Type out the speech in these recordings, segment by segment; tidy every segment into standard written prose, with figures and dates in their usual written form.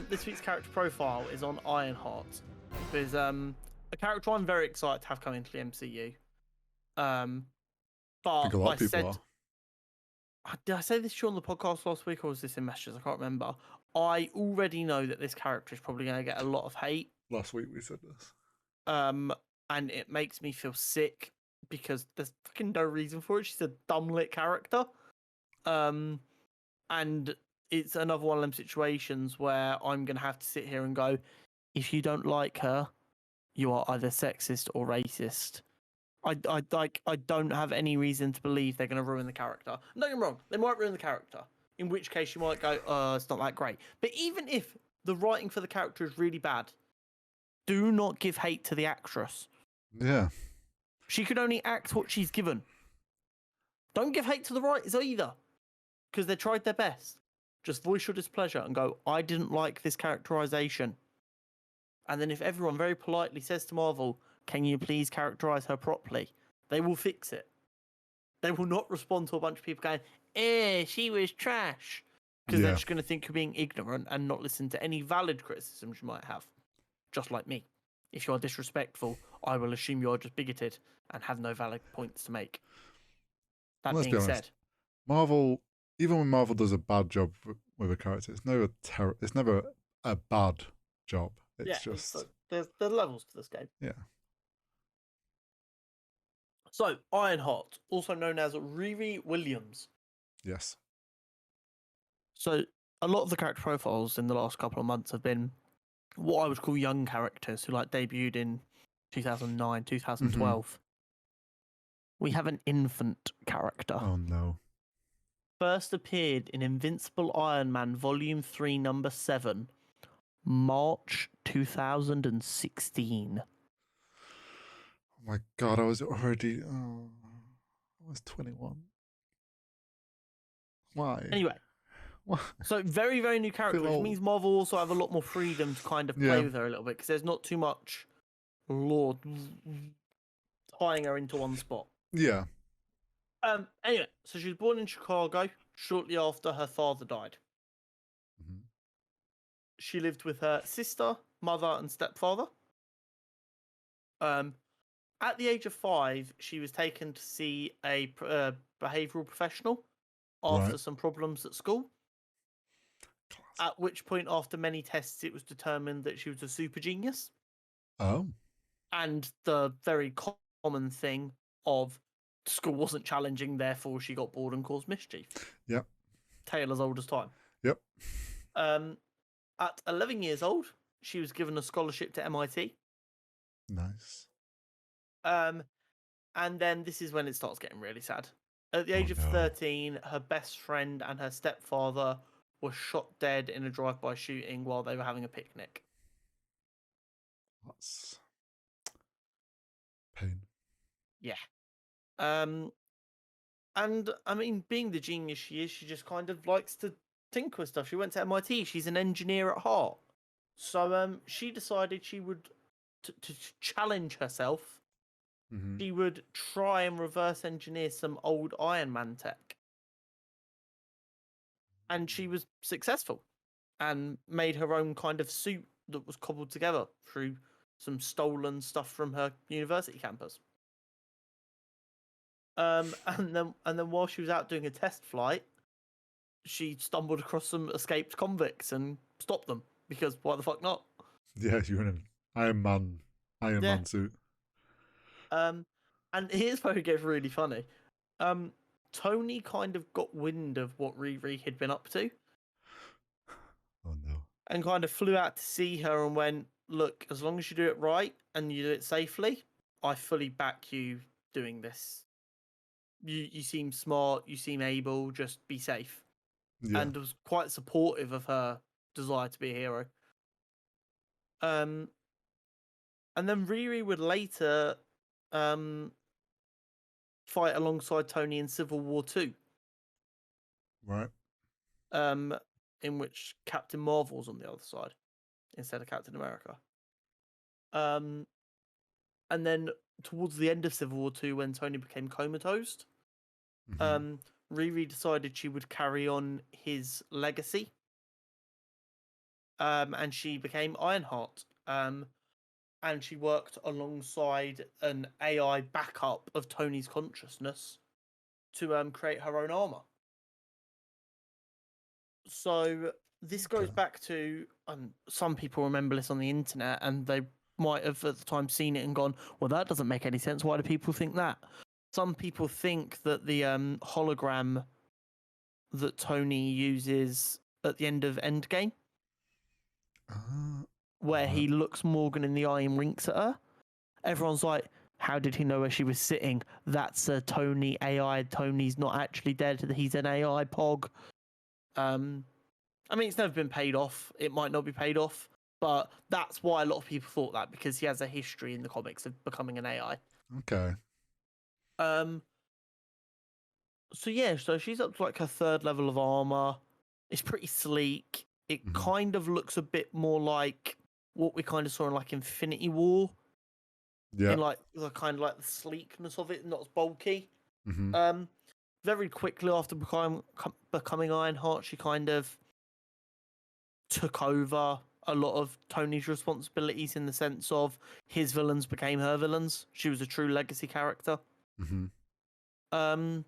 This week's character profile is on Ironheart. There's a character I'm very excited to have come into the MCU. I think But a lot I of people said, are. did I say this to you on the podcast last week or was this in messages? I can't remember. I already know that this character is probably going to get a lot of hate. Last week we said this. And it makes me feel sick because there's fucking no reason for it. She's a dumb lit character. And it's another one of them situations where I'm going to have to sit here and go, if you don't like her, you are either sexist or racist. I don't have any reason to believe they're going to ruin the character. Don't get me wrong, they might ruin the character, in which case you might go, it's not that great. But even if the writing for the character is really bad, do not give hate to the actress. Yeah. She could only act what she's given. Don't give hate to the writers either, because they tried their best. Just voice your displeasure and go, I didn't like this characterization. And then if everyone very politely says to Marvel, can you please characterize her properly? They will fix it. They will not respond to a bunch of people going, she was trash. Because they're just going to think you're being ignorant and not listen to any valid criticisms you might have. Just like me. If you are disrespectful, I will assume you are just bigoted and have no valid points to make. That Let's being be honest, said, Marvel, even when Marvel does a bad job with a character, it's never a bad job. It's just there's levels to this game. Yeah. So, Ironheart, also known as Riri Williams. Yes. So, a lot of the character profiles in the last couple of months have been what I would call young characters who debuted in 2009, 2012. We have an infant character. Oh no. First appeared in Invincible Iron Man Volume 3, Number 7, March 2016. Oh my god, I was 21. Why? Anyway. What? So very, very new character, which means Marvel also have a lot more freedom to kind of play with her a little bit because there's not too much law tying her into one spot. Yeah. Anyway, so she was born in Chicago shortly after her father died. Mm-hmm. She lived with her sister, mother, and stepfather. At the age of 5, she was taken to see a behavioural professional after some problems at school. At which point, after many tests, it was determined that she was a super genius. Oh. And the very common thing of school wasn't challenging, therefore she got bored and caused mischief. Yep. Tale as old as time. Yep. At 11 years old, she was given a scholarship to MIT. Nice. And then this is when it starts getting really sad. At the age of 13, her best friend and her stepfather were shot dead in a drive-by shooting while they were having a picnic. That's pain. Yeah. And I mean, being the genius she is, she just kind of likes to tinker with stuff. She went to MIT. She's an engineer at heart. So she decided she would, to challenge herself, she would try and reverse engineer some old Iron Man tech. And she was successful and made her own kind of suit that was cobbled together through some stolen stuff from her university campus. And then while she was out doing a test flight, she stumbled across some escaped convicts and stopped them because why the fuck not? Yeah, you're in an Iron Man suit. And here's where it gets really funny. Tony kind of got wind of what Riri had been up to. Oh no. And kind of flew out to see her and went, look, as long as you do it right and you do it safely, I fully back you doing this. You seem smart, you seem able, just be safe. Yeah. And was quite supportive of her desire to be a hero. And then Riri would later fight alongside Tony in Civil War 2. Right. In which Captain Marvel's on the other side instead of Captain America. And then towards the end of Civil War 2, when Tony became comatose, Riri decided she would carry on his legacy and she became Ironheart. And she worked alongside an AI backup of Tony's consciousness to create her own armor. So this goes back to some people remember this on the internet, and they might have at the time seen it and gone, "Well, that doesn't make any sense. Why do people think that?" Some people think that the hologram that Tony uses at the end of Endgame, where he looks Morgan in the eye and winks at her, everyone's like, how did he know where she was sitting? That's a Tony AI. Tony's not actually dead. He's an AI pog. I mean, it's never been paid off. It might not be paid off, but that's why a lot of people thought that, because he has a history in the comics of becoming an AI. Okay. So yeah, so she's up to like her third level of armor. It's pretty sleek. It kind of looks a bit more like what we kind of saw in like Infinity War. Yeah. In like the kind of like the sleekness of it, not as bulky. Mm-hmm. Very quickly after becoming Ironheart, she kind of took over a lot of Tony's responsibilities in the sense of his villains became her villains. She was a true legacy character. Mm-hmm.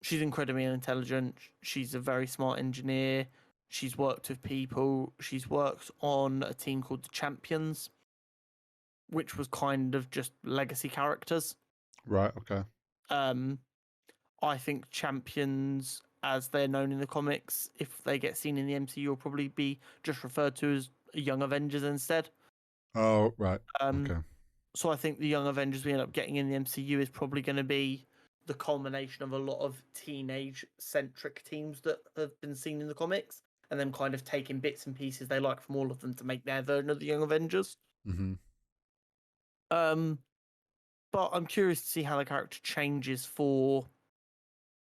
She's incredibly intelligent. She's a very smart engineer. She's worked with people. She's worked on a team called the Champions, which was kind of just legacy characters. Right. Okay. I think Champions, as they're known in the comics, if they get seen in the MCU, will probably be just referred to as Young Avengers instead. Oh, right. Okay. So I think the Young Avengers we end up getting in the MCU is probably going to be the culmination of a lot of teenage-centric teams that have been seen in the comics, and then kind of taking bits and pieces they like from all of them to make their version of the Young Avengers. Mm-hmm. But I'm curious to see how the character changes for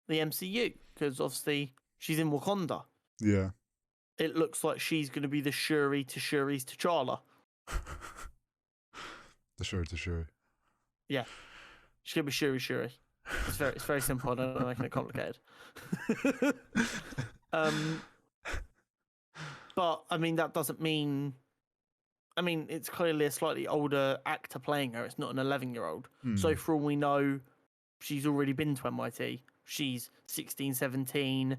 the MCU, because obviously she's in Wakanda. Yeah. It looks like she's going to be the Shuri to Shuri's T'Challa. The Shuri. Yeah, she's going to be Shuri. It's very simple. I don't know, making it complicated. But I mean, that doesn't mean. I mean, it's clearly a slightly older actor playing her. It's not an 11-year-old. So for all we know, she's already been to MIT. She's 16, 17,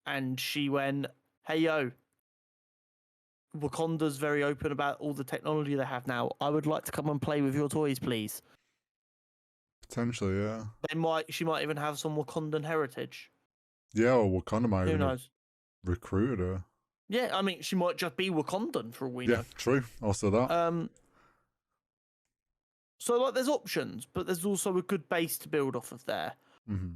and she went, "Hey yo, Wakanda's very open about all the technology they have now. I would like to come and play with your toys, please." Potentially, yeah. She might even have some Wakandan heritage. Yeah, or Wakanda might Who even have knows? recruited her. Yeah, I mean, she might just be Wakandan for all we know. Yeah, true. Also that. So like, there's options, but there's also a good base to build off of there.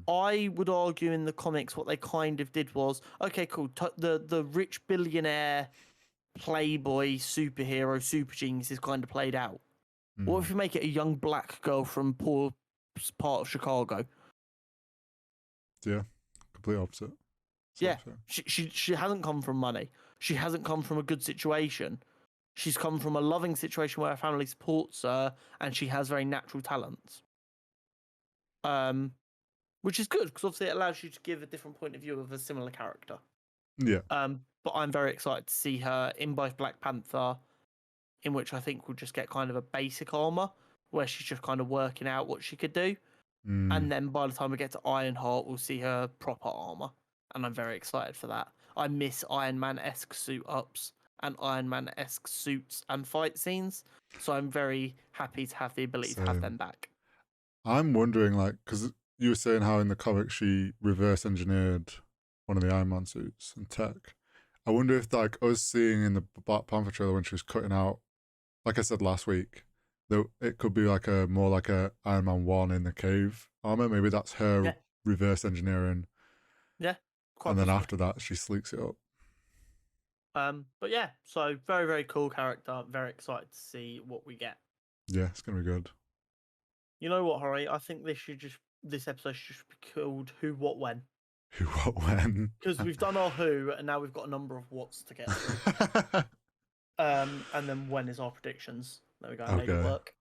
I would argue in the comics what they kind of did was, okay, cool. The rich billionaire, playboy, superhero, super genius is kind of played out. What if you make it a young black girl from poor part of Chicago? Yeah, complete opposite. Yeah, she hasn't come from money. She hasn't come from a good situation. She's come from a loving situation where her family supports her, and she has very natural talents. Which is good, because obviously it allows you to give a different point of view of a similar character. Yeah. But I'm very excited to see her in both Black Panther, in which I think we'll just get kind of a basic armor, where she's just kind of working out what she could do. And then by the time we get to Ironheart, we'll see her proper armor. And I'm very excited for that. I miss Iron Man-esque suit ups and Iron Man-esque suits and fight scenes. So I'm very happy to have the ability to have them back. I'm wondering, like, because you were saying how in the comic she reverse engineered one of the Iron Man suits and tech. I wonder if, like, us seeing in the Black Panther trailer when she was cutting out, like I said last week, though it could be like more like a Iron Man 1 in the cave armor. Maybe that's her reverse engineering. Yeah, quite and possibly. Then after that, she sleeks it up. But yeah, so very, very cool character. Very excited to see what we get. Yeah, it's gonna be good. You know what, Harry? I think this episode should just be called Who, What, When. Who, what, when? Because we've done our who, and now we've got a number of what's to get through. And then when is our predictions. There we go. I made it work.